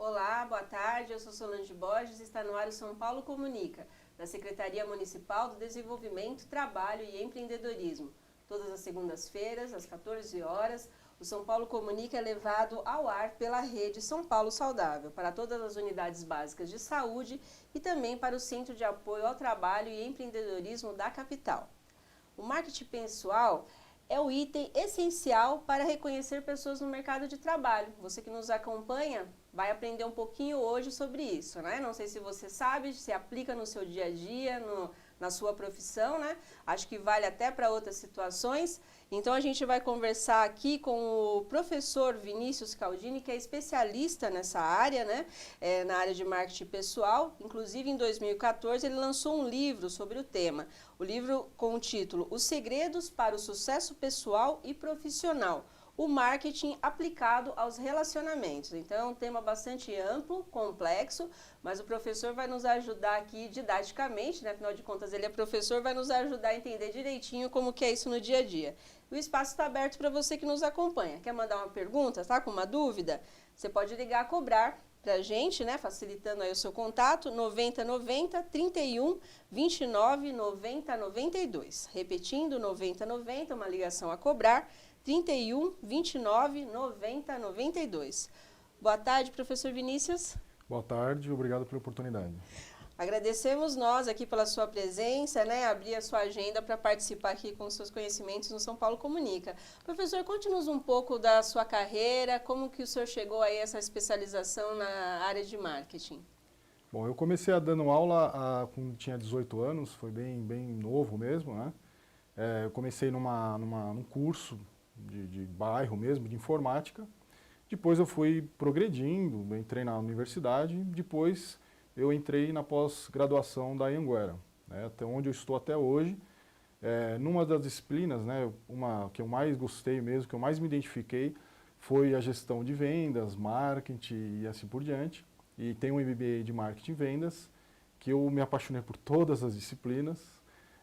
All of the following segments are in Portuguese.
Olá, boa tarde, eu sou Solange Borges e está no ar o São Paulo Comunica, da Secretaria Municipal do Desenvolvimento, Trabalho e Empreendedorismo. Todas as segundas-feiras, às 14 horas, o São Paulo Comunica é levado ao ar pela rede São Paulo Saudável, para todas as unidades básicas de saúde e também para o Centro de Apoio ao Trabalho e Empreendedorismo da capital. O marketing pessoal é o item essencial para reconhecer pessoas no mercado de trabalho. Você que nos acompanha vai aprender um pouquinho hoje sobre isso, né? Não sei se você sabe, se aplica no seu dia a dia, na sua profissão, né? Acho que vale até para outras situações. Então a gente vai conversar aqui com o professor Vinícius Caldini, que é especialista nessa área, né? Na área de marketing pessoal. Inclusive em 2014 ele lançou um livro sobre o tema. O livro com o título Os Segredos para o Sucesso Pessoal e Profissional. O marketing aplicado aos relacionamentos. Então é um tema bastante amplo, complexo, mas o professor vai nos ajudar aqui didaticamente, né? Afinal de contas ele é professor, vai nos ajudar a entender direitinho como que é isso no dia a dia. O espaço está aberto para você que nos acompanha. Quer mandar uma pergunta, tá? Com uma dúvida? Você pode ligar a cobrar para a gente, né? Facilitando aí o seu contato, 9090 31 29 90 92. Repetindo, 9090, uma ligação a cobrar, 31 29 90 92. Boa tarde, professor Vinícius. Boa tarde, obrigado pela oportunidade. Agradecemos nós aqui pela sua presença, né? Abrir a sua agenda para participar aqui com os seus conhecimentos no São Paulo Comunica. Professor, conte-nos um pouco da sua carreira, como que o senhor chegou aí a essa especialização na área de marketing. Bom, eu comecei dando aula quando tinha 18 anos, foi bem novo mesmo, né? Eu comecei num curso de bairro mesmo, de informática. Depois eu fui progredindo, entrei na universidade, depois eu entrei na pós-graduação da Anhanguera, né, até onde eu estou até hoje. Numa das disciplinas, né, uma que eu mais gostei mesmo, que eu mais me identifiquei, foi a gestão de vendas, marketing e assim por diante. E tem um MBA de marketing e vendas, que eu me apaixonei por todas as disciplinas.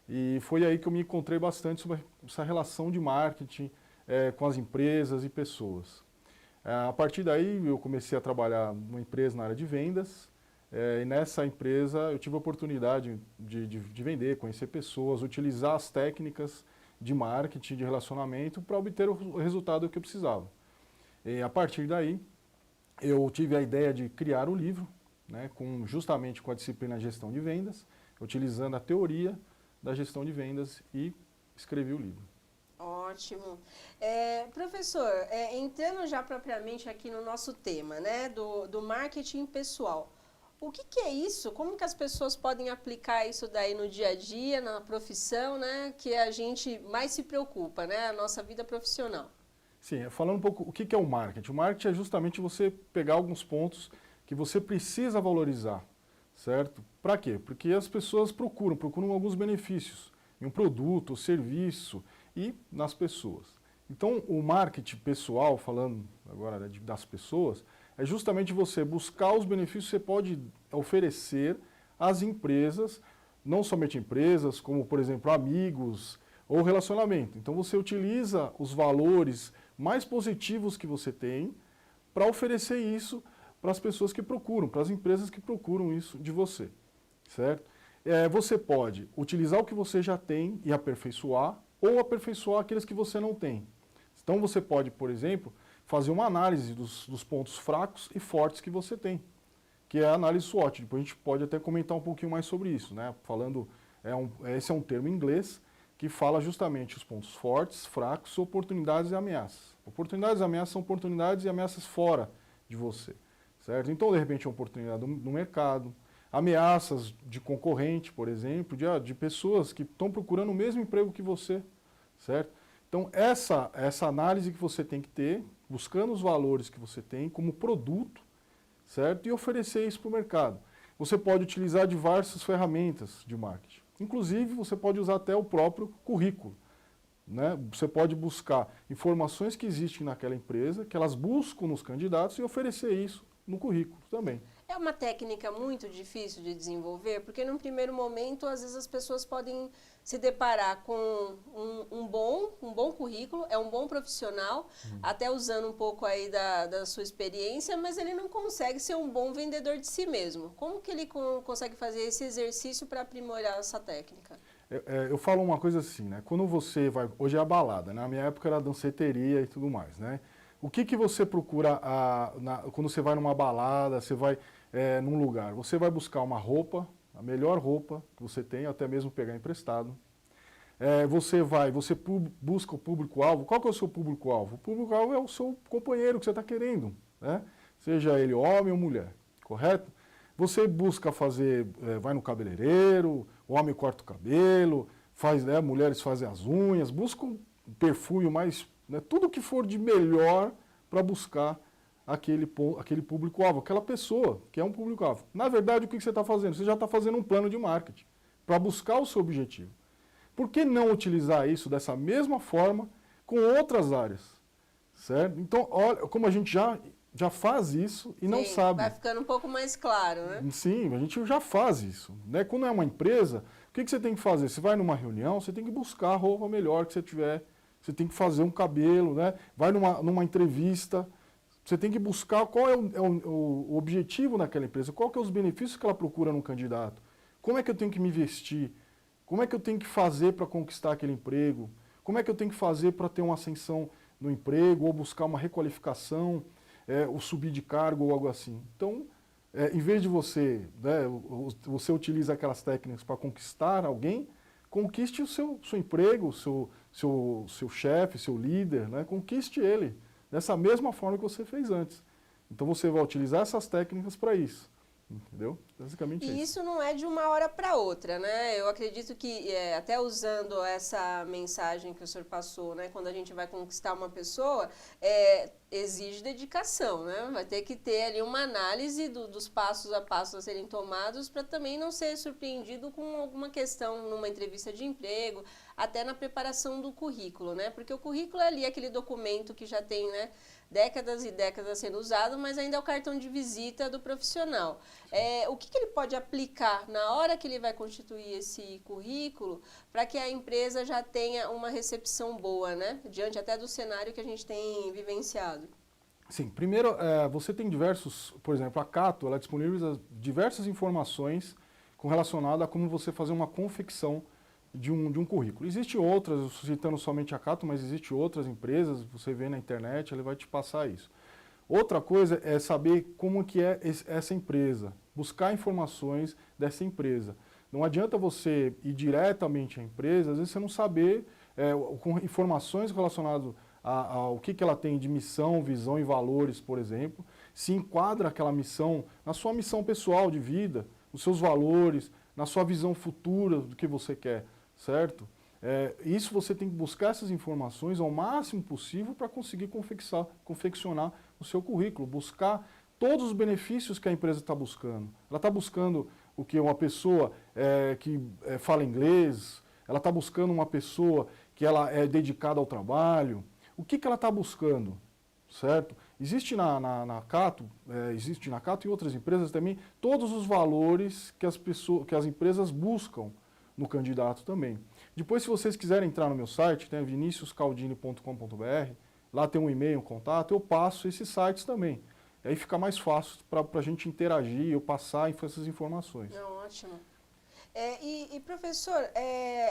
E foi aí que eu me encontrei bastante sobre essa relação de marketing com as empresas e pessoas. A partir daí eu comecei a trabalhar numa empresa na área de vendas, e nessa empresa eu tive a oportunidade de vender, conhecer pessoas, utilizar as técnicas de marketing, de relacionamento para obter o resultado que eu precisava. E a partir daí eu tive a ideia de criar um livro, né, justamente com a disciplina Gestão de Vendas, utilizando a teoria da gestão de vendas, e escrevi o livro. Ótimo. Professor, entrando já propriamente aqui no nosso tema, né, do marketing pessoal, o que é isso? Como que as pessoas podem aplicar isso daí no dia a dia, na profissão, né, que a gente mais se preocupa, né, a nossa vida profissional? Sim, falando um pouco, o que é o marketing? O marketing é justamente você pegar alguns pontos que você precisa valorizar, certo? Para quê? Porque as pessoas procuram alguns benefícios em um produto, serviço e nas pessoas. Então, o marketing pessoal, falando agora das pessoas, é justamente você buscar os benefícios que você pode oferecer às empresas, não somente empresas, como, por exemplo, amigos ou relacionamento. Então, você utiliza os valores mais positivos que você tem para oferecer isso para as pessoas que procuram, para as empresas que procuram isso de você, certo? Você pode utilizar o que você já tem e aperfeiçoar, ou aperfeiçoar aqueles que você não tem. Então você pode, por exemplo, fazer uma análise dos pontos fracos e fortes que você tem, que é a análise SWOT. Depois a gente pode até comentar um pouquinho mais sobre isso, né? Esse é um termo em inglês que fala justamente os pontos fortes, fracos, oportunidades e ameaças. Oportunidades e ameaças são oportunidades e ameaças fora de você, certo? Então, de repente, é uma oportunidade no mercado, ameaças de concorrente, por exemplo, de pessoas que estão procurando o mesmo emprego que você, certo? Então, essa análise que você tem que ter, buscando os valores que você tem como produto, certo? E oferecer isso para o mercado. Você pode utilizar diversas ferramentas de marketing. Inclusive, você pode usar até o próprio currículo, né? Você pode buscar informações que existem naquela empresa, que elas buscam nos candidatos, e oferecer isso no currículo também. É uma técnica muito difícil de desenvolver, porque num primeiro momento, às vezes as pessoas podem se deparar com um bom currículo, é um bom profissional, até usando um pouco aí da sua experiência, mas ele não consegue ser um bom vendedor de si mesmo. Como que ele consegue fazer esse exercício para aprimorar essa técnica? Eu falo uma coisa assim, né? Quando você vai... Hoje é a balada, né? Na minha época era danceteria e tudo mais, né? O que você procura quando você vai numa balada, você vai num lugar? Você vai buscar uma roupa, a melhor roupa que você tem, até mesmo pegar emprestado. Você busca o público-alvo. Qual que é o seu público-alvo? O público-alvo é o seu companheiro que você está querendo, né? Seja ele homem ou mulher, correto? Você busca vai no cabeleireiro, o homem corta o cabelo, mulheres fazem as unhas, buscam um perfume mais, né, tudo que for de melhor para buscar aquele público-alvo, aquela pessoa que é um público-alvo. Na verdade, o que você está fazendo? Você já está fazendo um plano de marketing para buscar o seu objetivo. Por que não utilizar isso dessa mesma forma com outras áreas? Certo? Então, olha, como a gente já faz isso e não sabe. Vai ficando um pouco mais claro, né? Sim, a gente já faz isso, né? Quando é uma empresa, o que você tem que fazer? Você vai numa reunião, você tem que buscar a roupa melhor que você tiver, você tem que fazer um cabelo, né? Vai numa entrevista, você tem que buscar qual é o objetivo naquela empresa, qual que é os benefícios que ela procura no candidato, como é que eu tenho que me vestir, como é que eu tenho que fazer para conquistar aquele emprego, como é que eu tenho que fazer para ter uma ascensão no emprego ou buscar uma requalificação, ou subir de cargo ou algo assim. Então, em vez de você utiliza aquelas técnicas para conquistar alguém, conquiste o seu emprego, seu chefe, seu líder, né? Conquiste ele dessa mesma forma que você fez antes. Então você vai utilizar essas técnicas para isso. Entendeu? Basicamente é isso. E isso não é de uma hora para outra, né? Eu acredito que, até usando essa mensagem que o senhor passou, né? Quando a gente vai conquistar uma pessoa, exige dedicação, né? Vai ter que ter ali uma análise dos passos a passos a serem tomados para também não ser surpreendido com alguma questão numa entrevista de emprego, até na preparação do currículo, né? Porque o currículo é ali aquele documento que já tem, né, décadas e décadas sendo usado, mas ainda é o cartão de visita do profissional. O que ele pode aplicar na hora que ele vai constituir esse currículo para que a empresa já tenha uma recepção boa, né? Diante até do cenário que a gente tem vivenciado. Sim, primeiro, você tem por exemplo, a Cato, ela disponibiliza diversas informações relacionadas a como você fazer uma confecção de um currículo. Existem outras, eu estou citando somente a Cato, mas existem outras empresas, você vê na internet, ela vai te passar isso. Outra coisa é saber como que é essa empresa, buscar informações dessa empresa. Não adianta você ir diretamente à empresa, às vezes você não saber com informações relacionadas ao que ela tem de missão, visão e valores, por exemplo, se enquadra aquela missão na sua missão pessoal de vida, nos seus valores, na sua visão futura do que você quer, certo? Isso você tem que buscar essas informações ao máximo possível para conseguir confeccionar o seu currículo, buscar todos os benefícios que a empresa está buscando. Ela está buscando o que? Uma pessoa que fala inglês, ela está buscando uma pessoa que ela é dedicada ao trabalho. O que ela está buscando, certo? Existe na Cato, existe na Cato e outras empresas também, todos os valores que as empresas buscam no candidato também. Depois, se vocês quiserem entrar no meu site, tem viniciuscaldini.com.br, lá tem um e-mail, um contato, eu passo esses sites também. Aí fica mais fácil para a gente interagir, eu passar essas informações. Ótimo. Professor,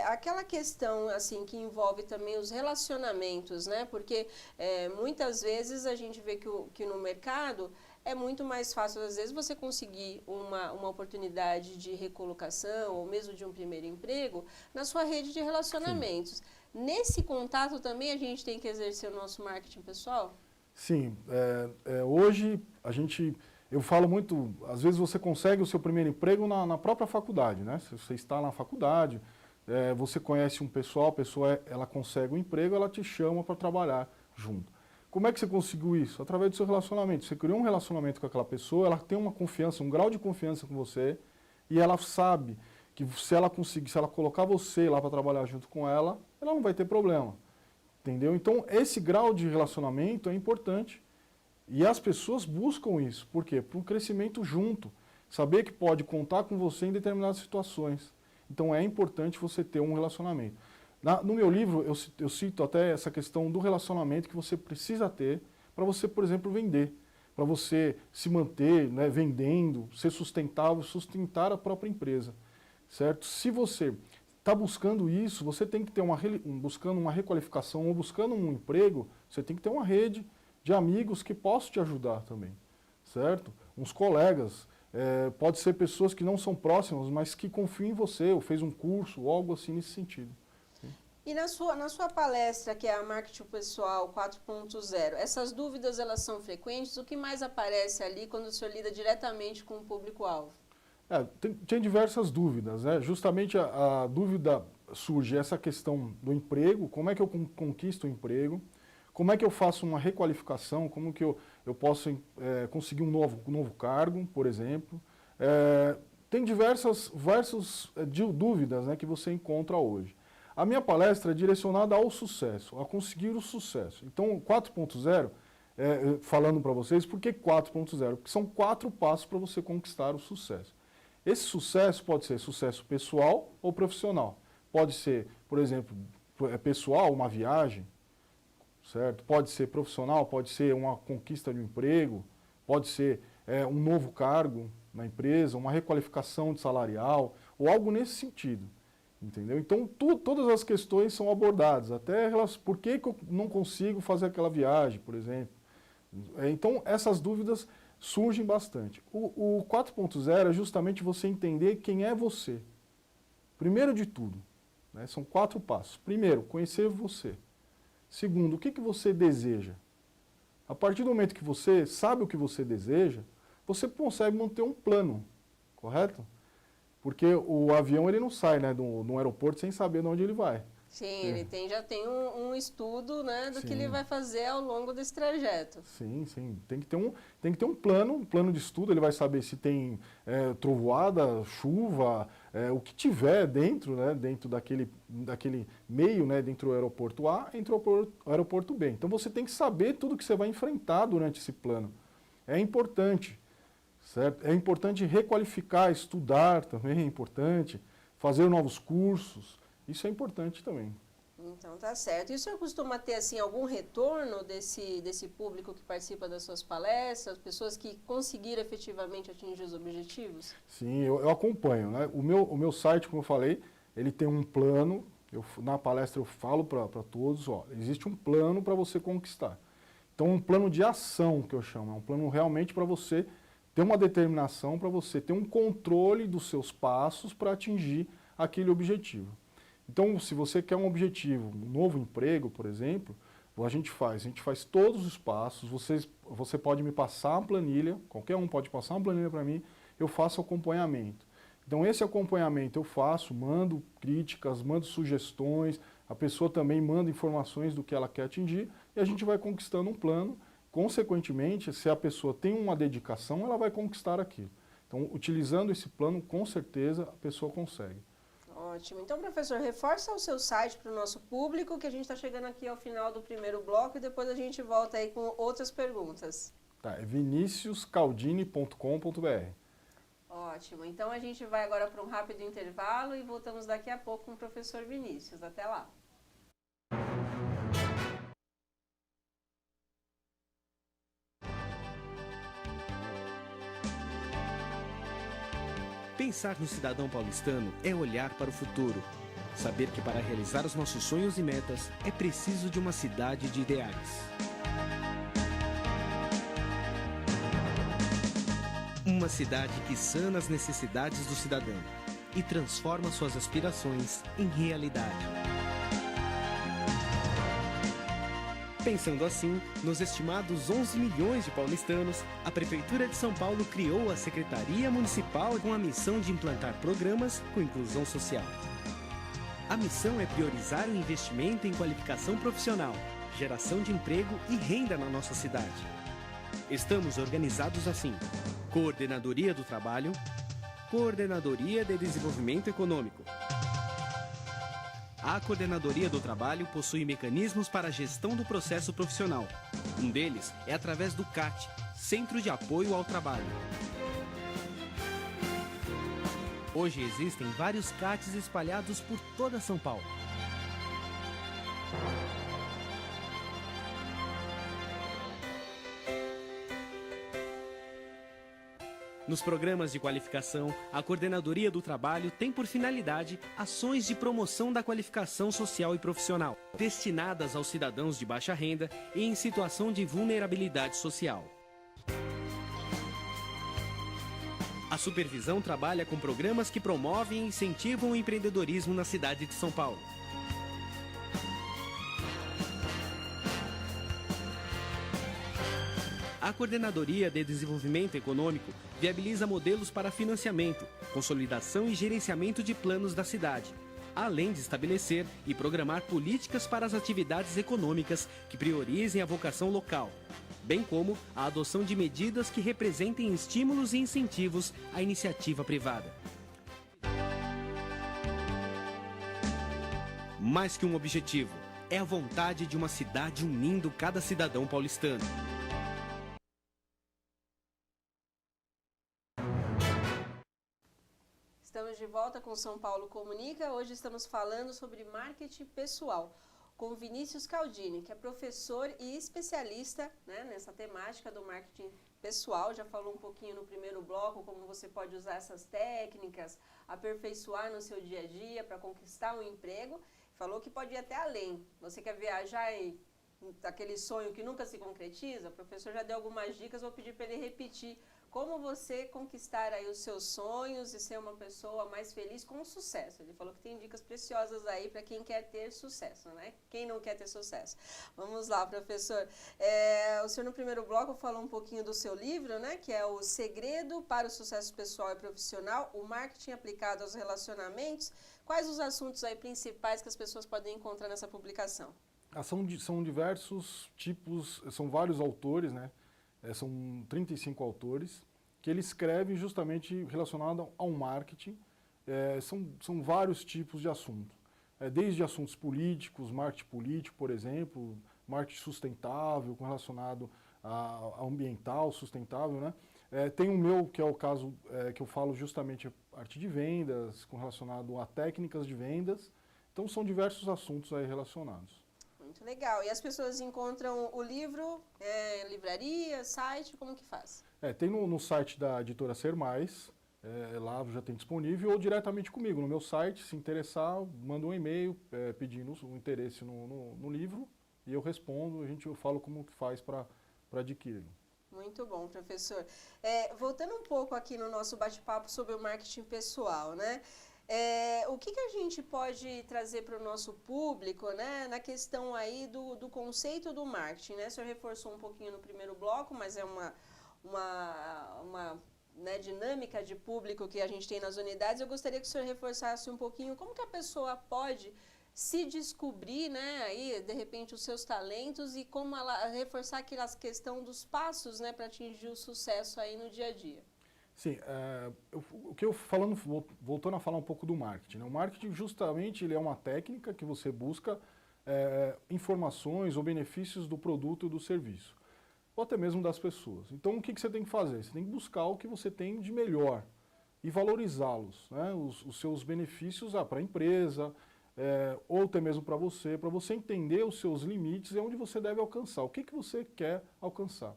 aquela questão assim que envolve também os relacionamentos, né? Porque muitas vezes a gente vê que no mercado é muito mais fácil, às vezes, você conseguir uma oportunidade de recolocação ou mesmo de um primeiro emprego na sua rede de relacionamentos. Sim. Nesse contato também a gente tem que exercer o nosso marketing pessoal? Sim. Hoje eu falo muito, às vezes você consegue o seu primeiro emprego na própria faculdade, né? Se você está na faculdade, você conhece um pessoal, a pessoa ela consegue um emprego, ela te chama para trabalhar junto. Como é que você conseguiu isso? Através do seu relacionamento. Você criou um relacionamento com aquela pessoa, ela tem uma confiança, um grau de confiança com você, e ela sabe que se ela colocar você lá para trabalhar junto com ela, ela não vai ter problema. Entendeu? Então, esse grau de relacionamento é importante E as pessoas buscam isso. Por quê? Para um crescimento junto. Saber que pode contar com você em determinadas situações. Então é importante você ter um relacionamento. No meu livro eu cito até essa questão do relacionamento que você precisa ter para você, por exemplo, vender. Para você se manter, né, vendendo, ser sustentável, sustentar a própria empresa. Certo? Se você está buscando isso, você tem que ter buscando uma requalificação ou buscando um emprego, você tem que ter uma rede de amigos que possam te ajudar também. Certo? Uns colegas. Pode ser pessoas que não são próximas, mas que confiam em você, ou fez um curso, ou algo assim nesse sentido. E na sua palestra, que é a Marketing Pessoal 4.0, essas dúvidas elas são frequentes? O que mais aparece ali quando o senhor lida diretamente com o público-alvo? Tem diversas dúvidas, né? Justamente a dúvida surge essa questão do emprego, como é que eu conquisto o emprego, como é que eu faço uma requalificação, como que eu posso conseguir um novo cargo, por exemplo. Tem diversas dúvidas, né, que você encontra hoje. A minha palestra é direcionada ao sucesso, a conseguir o sucesso. Então, 4.0, falando para vocês, por que 4.0? Porque são 4 passos para você conquistar o sucesso. Esse sucesso pode ser sucesso pessoal ou profissional. Pode ser, por exemplo, pessoal, uma viagem, certo? Pode ser profissional, pode ser uma conquista de um emprego, pode ser um novo cargo na empresa, uma requalificação de salarial, ou algo nesse sentido, entendeu? Então, todas as questões são abordadas, até por que eu não consigo fazer aquela viagem, por exemplo. Então, essas dúvidas surgem bastante. O 4.0 é justamente você entender quem é você. Primeiro de tudo, né? São 4 passos. Primeiro, conhecer você. Segundo, o que você deseja? A partir do momento que você sabe o que você deseja, você consegue manter um plano, correto? Porque o avião ele não sai, né, no aeroporto sem saber de onde ele vai. Sim, ele já tem um estudo, né, do que ele vai fazer ao longo desse trajeto. Sim. Tem que ter um plano de estudo. Ele vai saber se tem trovoada, chuva, o que tiver dentro, né, dentro daquele meio, né, dentro do aeroporto A, entre o aeroporto B. Então você tem que saber tudo que você vai enfrentar durante esse plano. É importante, certo? É importante requalificar, estudar também é importante, fazer novos cursos. Isso é importante também. Então, tá certo. E o senhor costuma ter, assim, algum retorno desse público que participa das suas palestras, pessoas que conseguiram efetivamente atingir os objetivos? Sim, eu acompanho, né? O meu site, como eu falei, ele tem um plano, na palestra eu falo para todos, existe um plano para você conquistar. Então, um plano de ação, que eu chamo, é um plano realmente para você ter uma determinação, para você ter um controle dos seus passos para atingir aquele objetivo. Então, se você quer um objetivo, um novo emprego, por exemplo, a gente faz todos os passos, você pode me passar uma planilha, qualquer um pode passar uma planilha para mim, eu faço acompanhamento. Então, esse acompanhamento eu faço, mando críticas, mando sugestões, a pessoa também manda informações do que ela quer atingir, e a gente vai conquistando um plano. Consequentemente, se a pessoa tem uma dedicação, ela vai conquistar aquilo. Então, utilizando esse plano, com certeza, a pessoa consegue. Ótimo. Então, professor, reforça o seu site para o nosso público, que a gente está chegando aqui ao final do primeiro bloco e depois a gente volta aí com outras perguntas. Tá, é viniciuscaldini.com.br. Ótimo. Então, a gente vai agora para um rápido intervalo e voltamos daqui a pouco com o professor Vinícius. Até lá. Pensar no cidadão paulistano é olhar para o futuro. Saber que para realizar os nossos sonhos e metas é preciso de uma cidade de ideais. Uma cidade que sana as necessidades do cidadão e transforma suas aspirações em realidade. Pensando assim, nos estimados 11 milhões de paulistanos, a Prefeitura de São Paulo criou a Secretaria Municipal com a missão de implantar programas com inclusão social. A missão é priorizar o investimento em qualificação profissional, geração de emprego e renda na nossa cidade. Estamos organizados assim: Coordenadoria do Trabalho, Coordenadoria de Desenvolvimento Econômico, A Coordenadoria do Trabalho possui mecanismos para a gestão do processo profissional. Um deles é através do CAT, Centro de Apoio ao Trabalho. Hoje existem vários CATs espalhados por toda São Paulo. Nos programas de qualificação, a Coordenadoria do Trabalho tem por finalidade ações de promoção da qualificação social e profissional, destinadas aos cidadãos de baixa renda e em situação de vulnerabilidade social. A supervisão trabalha com programas que promovem e incentivam o empreendedorismo na cidade de São Paulo. A Coordenadoria de Desenvolvimento Econômico viabiliza modelos para financiamento, consolidação e gerenciamento de planos da cidade, além de estabelecer e programar políticas para as atividades econômicas que priorizem a vocação local, bem como a adoção de medidas que representem estímulos e incentivos à iniciativa privada. Mais que um objetivo, é a vontade de uma cidade unindo cada cidadão paulistano. Estamos de volta com São Paulo Comunica. Hoje estamos falando sobre marketing pessoal com Vinícius Caldini, que é professor e especialista, né, nessa temática do marketing pessoal. Já falou um pouquinho no primeiro bloco como você pode usar essas técnicas, aperfeiçoar no seu dia a dia para conquistar um emprego. Falou que pode ir até além. Você quer viajar e aquele sonho que nunca se concretiza? O professor já deu algumas dicas, vou pedir para ele repetir como você conquistar aí os seus sonhos e ser uma pessoa mais feliz com sucesso. Ele falou que tem dicas preciosas aí para quem quer ter sucesso, né? Quem não quer ter sucesso? Vamos lá, professor. O senhor no primeiro bloco falou um pouquinho do seu livro, né? Que é o Segredo para o Sucesso Pessoal e Profissional, o marketing aplicado aos relacionamentos. Quais os assuntos aí principais que as pessoas podem encontrar nessa publicação? São diversos tipos, são vários autores, né? São 35 autores, que eles escrevem justamente relacionado ao marketing. São vários tipos de assuntos. Desde assuntos políticos, marketing político, por exemplo, marketing sustentável, relacionado ao ambiental sustentável, né? Tem o meu, que é o caso que eu falo justamente arte de vendas, relacionado a técnicas de vendas. Então, são diversos assuntos aí relacionados. Muito legal. E as pessoas encontram o livro, livraria, site, como que faz? Tem no site da editora Ser Mais, lá já tem disponível, ou diretamente comigo, no meu site, se interessar, manda um e-mail pedindo o interesse no livro, e eu respondo, eu falo como que faz para adquirir. Muito bom, professor. Voltando um pouco aqui no nosso bate-papo sobre o marketing pessoal, né? O que a gente pode trazer para o nosso público, né, na questão aí do conceito do marketing, né? O senhor reforçou um pouquinho no primeiro bloco, mas é uma né, dinâmica de público que a gente tem nas unidades. Eu gostaria que o senhor reforçasse um pouquinho como que a pessoa pode se descobrir, né, aí, de repente, os seus talentos e como ela reforçar aquela questão dos passos, né, para atingir o sucesso aí no dia a dia. Sim, voltando a falar um pouco do marketing, né? O marketing justamente ele é uma técnica que você busca informações ou benefícios do produto e do serviço, ou até mesmo das pessoas. Então o que você tem que fazer? Você tem que buscar o que você tem de melhor e valorizá-los, né? Os seus benefícios para a empresa, ou até mesmo para você entender os seus limites e onde você deve alcançar, o que você quer alcançar.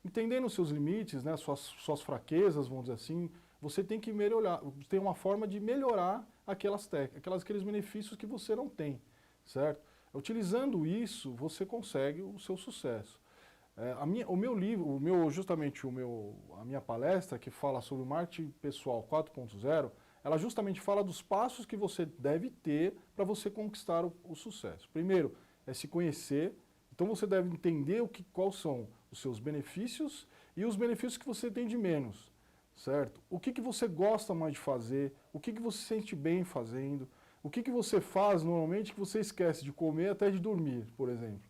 Entendendo os seus limites, né, suas fraquezas, vamos dizer assim, você tem que melhorar, tem uma forma de melhorar aqueles benefícios que você não tem, certo? Utilizando isso, você consegue o seu sucesso. O meu livro, a minha palestra, que fala sobre o marketing pessoal 4.0, ela justamente fala dos passos que você deve ter para você conquistar o sucesso. Primeiro, é se conhecer. Então você deve entender quais são os seus benefícios e os benefícios que você tem de menos, certo? O que você gosta mais de fazer, o que você se sente bem fazendo, o que você faz normalmente que você esquece de comer até de dormir, por exemplo.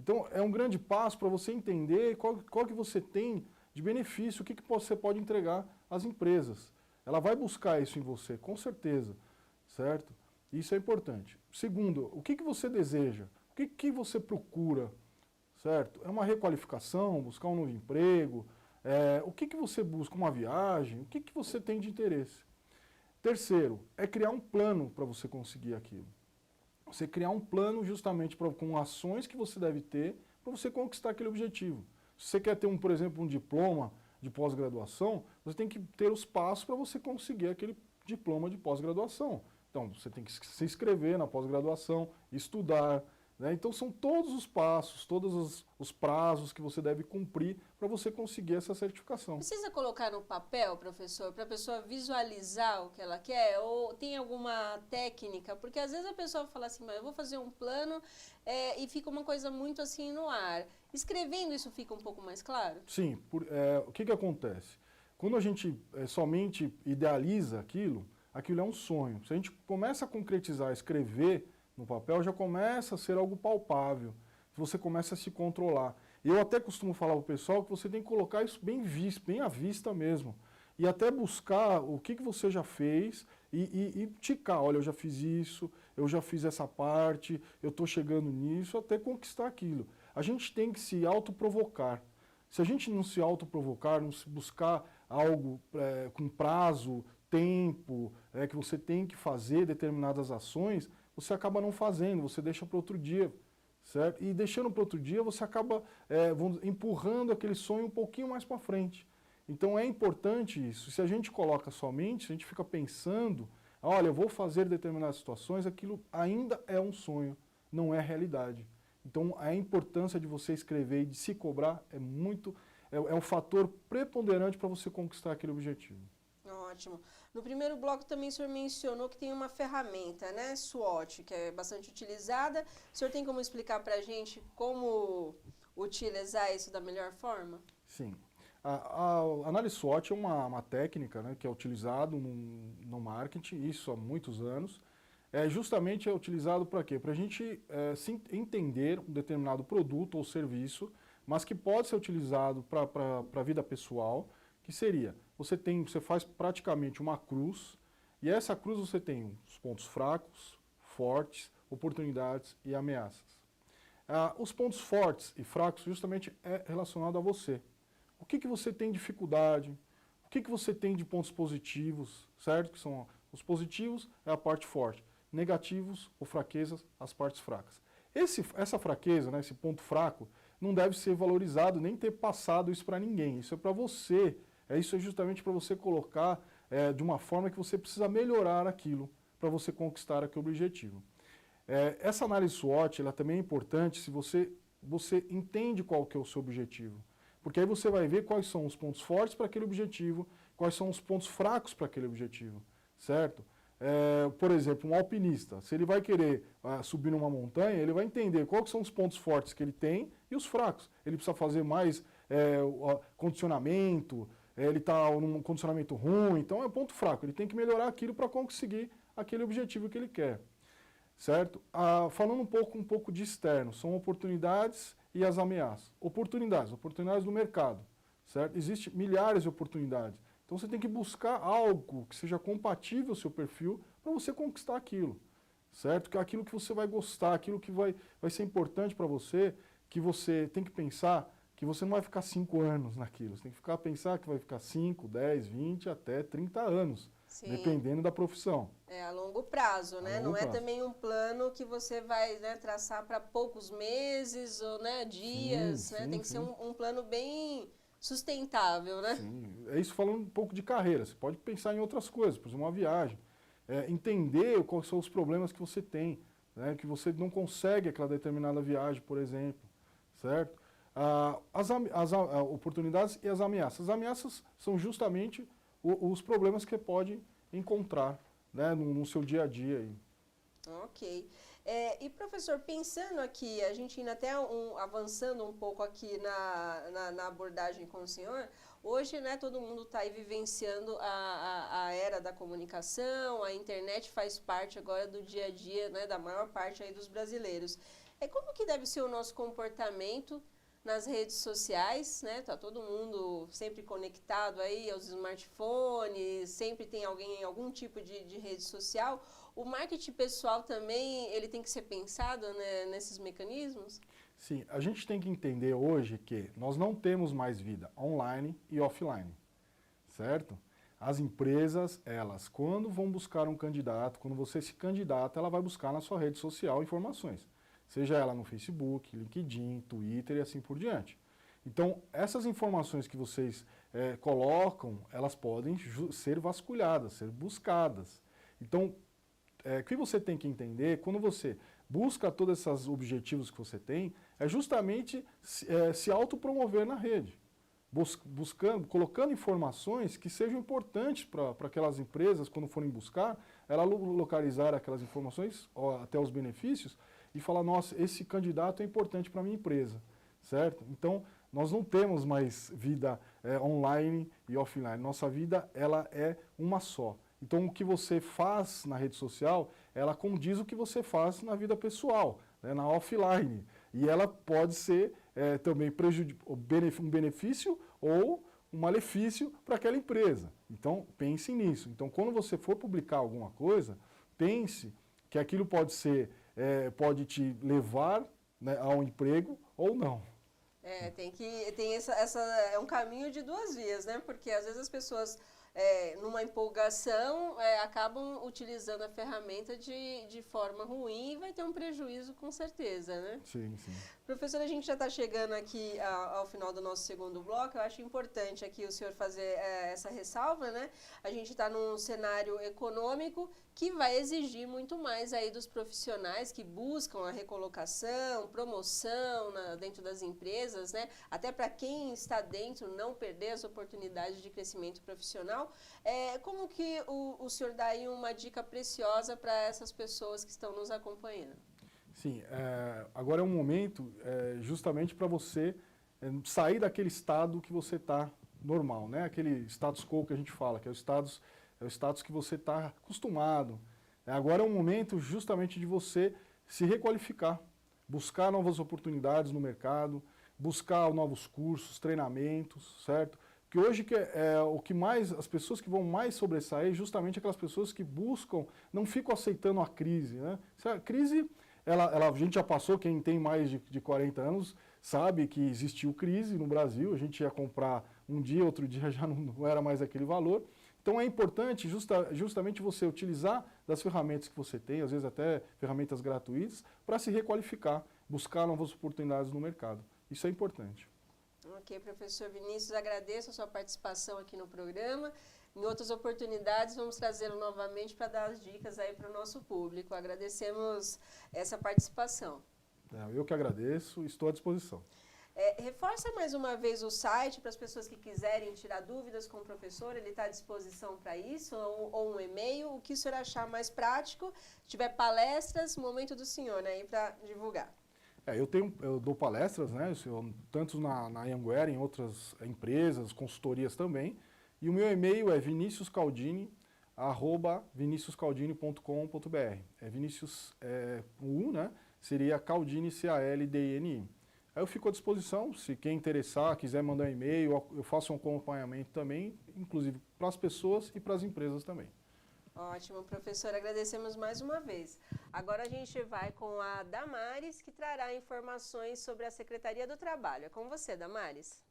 Então é um grande passo para você entender qual que você tem de benefício, o que você pode entregar às empresas. Ela vai buscar isso em você, com certeza, certo? Isso é importante. Segundo, o que você deseja? O que você procura? Certo? É uma requalificação, buscar um novo emprego? O que você busca? Uma viagem? O que você tem de interesse? Terceiro, é criar um plano para você conseguir aquilo. Você criar um plano justamente com ações que você deve ter para você conquistar aquele objetivo. Se você quer ter, por exemplo, um diploma de pós-graduação, você tem que ter os passos para você conseguir aquele diploma de pós-graduação. Então, você tem que se inscrever na pós-graduação, estudar, né? Então, são todos os passos, todos os prazos que você deve cumprir para você conseguir essa certificação. Precisa colocar no papel, professor, para a pessoa visualizar o que ela quer? Ou tem alguma técnica? Porque às vezes a pessoa fala assim, mas eu vou fazer um plano e fica uma coisa muito assim no ar. Escrevendo isso fica um pouco mais claro? Sim. O que acontece? Quando a gente somente idealiza aquilo é um sonho. Se a gente começa a concretizar, escrever no papel, já começa a ser algo palpável. Você começa a se controlar. Eu até costumo falar para o pessoal que você tem que colocar isso bem visto, bem à vista mesmo. E até buscar o que você já fez e ticar, olha, eu já fiz isso, eu já fiz essa parte, eu estou chegando nisso, até conquistar aquilo. A gente tem que se autoprovocar. Se a gente não se autoprovocar, não se buscar algo com prazo, tempo, que você tem que fazer determinadas ações, você acaba não fazendo, você deixa para outro dia, certo? E deixando para outro dia, você acaba empurrando aquele sonho um pouquinho mais para frente. Então é importante isso. Se a gente coloca somente, se a gente fica pensando, olha, eu vou fazer determinadas situações, aquilo ainda é um sonho, não é realidade. Então a importância de você escrever e de se cobrar é um fator preponderante para você conquistar aquele objetivo. Ótimo. No primeiro bloco também o senhor mencionou que tem uma ferramenta, né, SWOT, que é bastante utilizada. O senhor tem como explicar para a gente como utilizar isso da melhor forma? Sim. A análise SWOT é uma técnica, né, que é utilizada no marketing, isso há muitos anos. Justamente é utilizado para quê? Para a gente entender um determinado produto ou serviço, mas que pode ser utilizado para a vida pessoal, que seria, você faz praticamente uma cruz, e essa cruz você tem os pontos fracos, fortes, oportunidades e ameaças. Os pontos fortes e fracos justamente é relacionado a você. O que você tem dificuldade, o que você tem de pontos positivos, certo? Que são os positivos, é a parte forte. Negativos ou fraquezas, as partes fracas. Essa fraqueza, né, esse ponto fraco, não deve ser valorizado, nem ter passado isso para ninguém. Isso é para você. Isso é justamente para você colocar de uma forma que você precisa melhorar aquilo para você conquistar aquele objetivo. Essa análise SWOT ela também é importante se você entende qual que é o seu objetivo. Porque aí você vai ver quais são os pontos fortes para aquele objetivo, quais são os pontos fracos para aquele objetivo, certo? Por exemplo, um alpinista, se ele vai querer subir numa montanha, ele vai entender quais são os pontos fortes que ele tem e os fracos. Ele precisa fazer mais condicionamento, ele está num condicionamento ruim, então é ponto fraco. Ele tem que melhorar aquilo para conseguir aquele objetivo que ele quer, certo? Falando um pouco de externo, são oportunidades e as ameaças. Oportunidades no mercado, certo? Existem milhares de oportunidades. Então você tem que buscar algo que seja compatível ao seu perfil para você conquistar aquilo, certo? Que é aquilo que você vai gostar, aquilo que vai ser importante para você, que você tem que pensar que você não vai ficar 5 anos naquilo. Você tem que pensar que vai ficar 5, 10, 20, até 30 anos, Sim. dependendo da profissão. A longo prazo, né? Não é também um plano que você vai traçar para poucos meses ou dias, sim, né? Sim, tem que ser um plano bem sustentável, né? Sim, é isso falando um pouco de carreira. Você pode pensar em outras coisas, por exemplo, uma viagem. Entender quais são os problemas que você tem, né? Que você não consegue aquela determinada viagem, por exemplo, certo? As oportunidades e as ameaças. As ameaças são justamente os problemas que você pode encontrar, né, no seu dia a dia. Aí. Ok. E professor, pensando aqui, a gente ainda até avançando um pouco aqui na abordagem com o senhor, hoje todo mundo está aí vivenciando a era da comunicação, a internet faz parte agora do dia a dia, da maior parte aí dos brasileiros. Como que deve ser o nosso comportamento nas redes sociais, né? Tá todo mundo sempre conectado aí aos smartphones, sempre tem alguém em algum tipo de rede social. O marketing pessoal também, ele tem que ser pensado, né, nesses mecanismos? Sim, a gente tem que entender hoje que nós não temos mais vida online e offline, certo? As empresas, elas, quando vão buscar um candidato, quando você se candidata, ela vai buscar na sua rede social informações, seja ela no Facebook, LinkedIn, Twitter e assim por diante. Então, essas informações que vocês colocam, elas podem ser vasculhadas, ser buscadas. Então, o que você tem que entender, quando você busca todos esses objetivos que você tem, é justamente se autopromover na rede. Buscando, colocando informações que sejam importantes para aquelas empresas, quando forem buscar, ela localizar aquelas informações, até os benefícios, e falar, nossa, esse candidato é importante para a minha empresa, certo? Então, nós não temos mais vida online e offline, nossa vida ela é uma só. Então, o que você faz na rede social, ela condiz o que você faz na vida pessoal, né, na offline. E ela pode ser também um benefício ou um malefício para aquela empresa. Então, pense nisso. Então, quando você for publicar alguma coisa, pense que aquilo pode te levar, né, a um emprego ou não. É um caminho de duas vias, né? Porque às vezes as pessoas, numa empolgação, acabam utilizando a ferramenta de forma ruim e vai ter um prejuízo com certeza, né? Sim, sim. Professor, a gente já está chegando aqui ao final do nosso segundo bloco. Eu acho importante aqui o senhor fazer essa ressalva, né? A gente está num cenário econômico que vai exigir muito mais aí dos profissionais que buscam a recolocação, promoção dentro das empresas, né? Até para quem está dentro não perder as oportunidades de crescimento profissional. Como que o senhor dá aí uma dica preciosa para essas pessoas que estão nos acompanhando? Sim, agora é um momento justamente para você sair daquele estado que você está normal, né? Aquele status quo que a gente fala, que é o status que você está acostumado. Agora é um momento justamente de você se requalificar, buscar novas oportunidades no mercado, buscar novos cursos, treinamentos, certo? Porque hoje o que mais, as pessoas que vão mais sobressair, justamente aquelas pessoas que buscam, não ficam aceitando a crise, né? A crise, a gente já passou, quem tem mais de 40 anos sabe que existiu crise no Brasil, a gente ia comprar um dia, outro dia já não era mais aquele valor. Então é importante justamente você utilizar das ferramentas que você tem, às vezes até ferramentas gratuitas, para se requalificar, buscar novas oportunidades no mercado. Isso é importante. Ok, professor Vinícius, agradeço a sua participação aqui no programa. Em outras oportunidades, vamos trazê-lo novamente para dar as dicas aí para o nosso público. Agradecemos essa participação. Eu que agradeço e estou à disposição. Reforça mais uma vez o site para as pessoas que quiserem tirar dúvidas com o professor, ele está à disposição para isso, ou um e-mail, o que o senhor achar mais prático. Se tiver palestras, momento do senhor, né, para divulgar. Eu dou palestras, né, tanto na Anhanguera, em outras empresas, consultorias também, e o meu e-mail é viniciuscaldini@viniciuscaldini.com.br. Vinícius né, seria Caldini, C-A-L-D-I-N-I. Aí eu fico à disposição, se quem interessar, quiser mandar um e-mail, eu faço um acompanhamento também, inclusive para as pessoas e para as empresas também. Ótimo, professor, agradecemos mais uma vez. Agora a gente vai com a Damares, que trará informações sobre a Secretaria do Trabalho. É com você, Damares.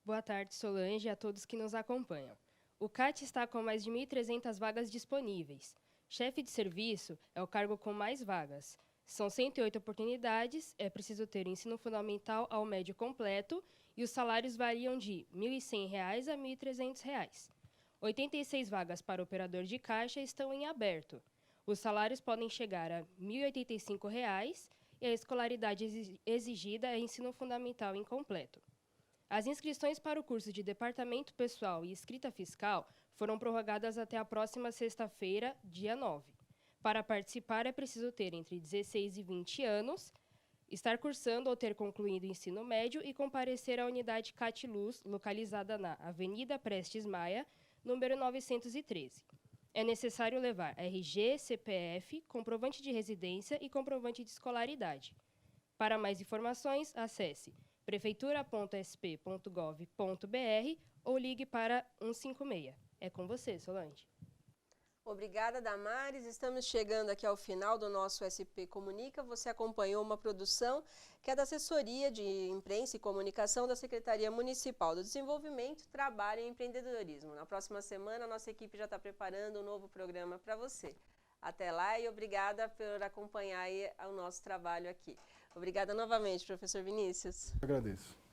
Boa tarde, Solange, e a todos que nos acompanham. O CAT está com mais de 1.300 vagas disponíveis. Chefe de serviço é o cargo com mais vagas. São 108 oportunidades, é preciso ter o ensino fundamental ao médio completo e os salários variam de R$ 1.100 a R$ 1.300. 86 vagas para operador de caixa estão em aberto. Os salários podem chegar a R$ 1.085 e a escolaridade exigida é ensino fundamental incompleto. As inscrições para o curso de Departamento Pessoal e Escrita Fiscal foram prorrogadas até a próxima sexta-feira, dia 9. Para participar, é preciso ter entre 16 e 20 anos, estar cursando ou ter concluído o ensino médio e comparecer à unidade CAT Luz, localizada na Avenida Prestes Maia, número 913. É necessário levar RG, CPF, comprovante de residência e comprovante de escolaridade. Para mais informações, acesse prefeitura.sp.gov.br ou ligue para 156. É com você, Solange. Obrigada, Damares. Estamos chegando aqui ao final do nosso SP Comunica. Você acompanhou uma produção que é da Assessoria de Imprensa e Comunicação da Secretaria Municipal do Desenvolvimento, Trabalho e Empreendedorismo. Na próxima semana, a nossa equipe já está preparando um novo programa para você. Até lá e obrigada por acompanhar o nosso trabalho aqui. Obrigada novamente, professor Vinícius. Agradeço.